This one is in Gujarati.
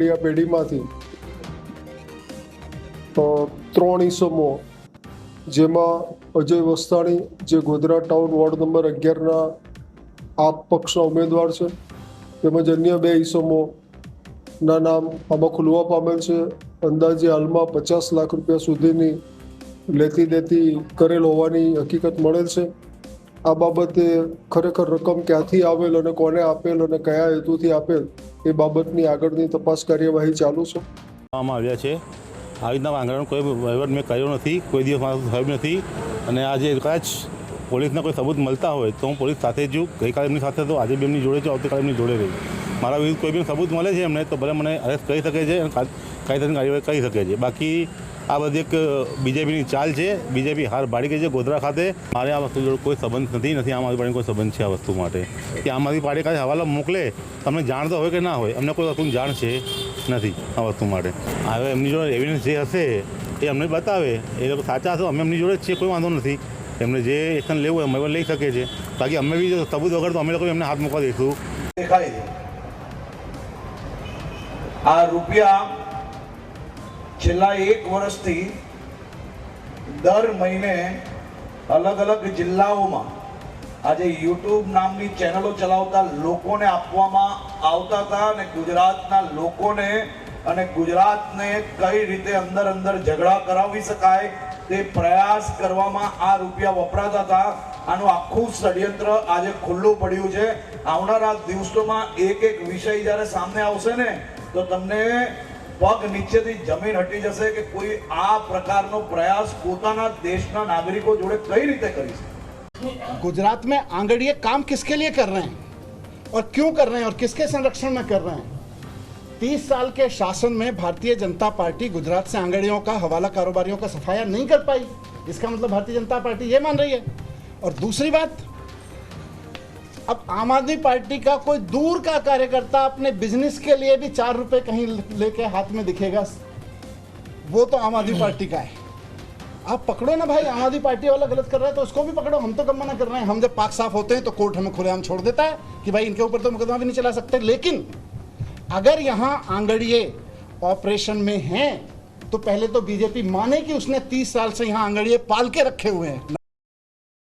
પેઢીમાંથી ત્રણ ઇસમો જેમાં અજય વસ્તાણી જે ગોધરા ટાઉન વોર્ડ નંબર 11ના આપ પક્ષના ઉમેદવાર છે, તેમજ અન્ય બે ઇસમોના નામ આમાં ખુલવા પામેલ છે। અંદાજે હાલમાં 50 લાખ રૂપિયા સુધીની લેતી દેતી કરેલ હોવાની હકીકત મળેલ છે। આ બાબતે ખરેખર રકમ ક્યાંથી આવેલ અને કોને આપેલ અને કયા હેતુથી આપેલ એ બાબતની આગળની તપાસ કાર્યવાહી ચાલુ છે। આવ્યા છે આ રીતના આંગણનો કોઈ વહીવટ મેં કર્યો નથી, કોઈ દિવસ મારું થયું નથી અને આજે કદાચ પોલીસના કોઈ સબૂત મળતા હોય તો હું પોલીસ સાથે જ છું। ગઈકાલે એમની સાથે તો આજે બી એમની જોડે છું, આવતીકાલે એમની જોડે રહી। મારા વિરુદ્ધ કોઈ બી સબૂત મળે છે એમને તો ભલે મને અરેસ્ટ કરી શકે છે અને કાયદાની કાર્યવાહી કરી શકે છે। બાકી આ બધી એક બીજેપીની ચાલ છે, બીજેપી હાર ભાડી ગઈ છે ગોધરા ખાતે। મારે આ વસ્તુ જોડે કોઈ સંબંધ નથી આમ આદમી પાર્ટીનો કોઈ સંબંધ છે આ વસ્તુ માટે કે આમ આદમી પાર્ટી કાંઈ હવાલો મોકલે, તમને જાણતો હોય કે ના હોય, અમને કોઈ વસ્તુની જાણ છે નથી આ વસ્તુ માટે। હવે એમની જોડે એવિડન્સ જે હશે એ અમને બતાવે, એ લોકો સાચા હશે અમે એમની જોડે જ છીએ, કોઈ વાંધો નથી। એમને જે એક્શન લેવું હોય અમે લઈ શકીએ છીએ, બાકી અમે બી સબૂત વગર તો અમે લોકો એમને હાથ મૂકવા દઈશું। દેખાય છે આ રૂપિયા છેલ્લા 1 વર્ષથી દર મહિને અલગ અલગ જિલ્લાઓમાં આજે યુટ્યુબ નામની ચેનલો ચલાવતા લોકોને આપવામાં આવતા હતા અને ગુજરાતના લોકોને અને ગુજરાતને કઈ રીતે અંદર અંદર ઝઘડા કરાવી શકાય તે પ્રયાસ કરવામાં આ રૂપિયા વપરાતા હતા। આનું આખું ષડયંત્ર આજે ખુલ્લું પડ્યું છે। આવનારા દિવસોમાં એક વિષય જ્યારે સામે આવશે ને તો તમને પગ નીચેથી જમીન હટી જશે કે કોઈ આ પ્રકારનો પ્રયાસ પોતાના દેશના નાગરિકો જોડે કઈ રીતે કરી શકે। गुजरात में आंगड़िए काम किसके लिए कर रहे हैं और क्यों कर रहे हैं और किसके संरक्षण में कर रहे हैं? 30 साल के शासन में भारतीय जनता पार्टी गुजरात से आंगड़ियों का, हवाला कारोबारियों का सफाया नहीं कर पाई। इसका मतलब भारतीय जनता पार्टी ये मान रही है। और दूसरी बात, अब आम आदमी पार्टी का कोई दूर का कार्यकर्ता अपने बिजनेस के लिए भी 4 रुपए कहीं लेके हाथ में दिखेगा, वो तो आम आदमी पार्टी का है। आप पकड़ो ना भाई, आम आदमी पार्टी वाला गलत कर रहा है तो उसको भी पकड़ो। हम तो कम मना कर रहे हैं, हम जब पाक साफ होते हैं तो कोर्ट हमें खुलेआम छोड़ देता है कि भाई इनके ऊपर तो मुकदमा भी नहीं चला सकते। लेकिन अगर यहाँ आंगड़िए ऑपरेशन में हैं तो पहले तो बीजेपी माने कि उसने 30 साल से यहाँ आंगड़िए पाल के रखे हुए हैं।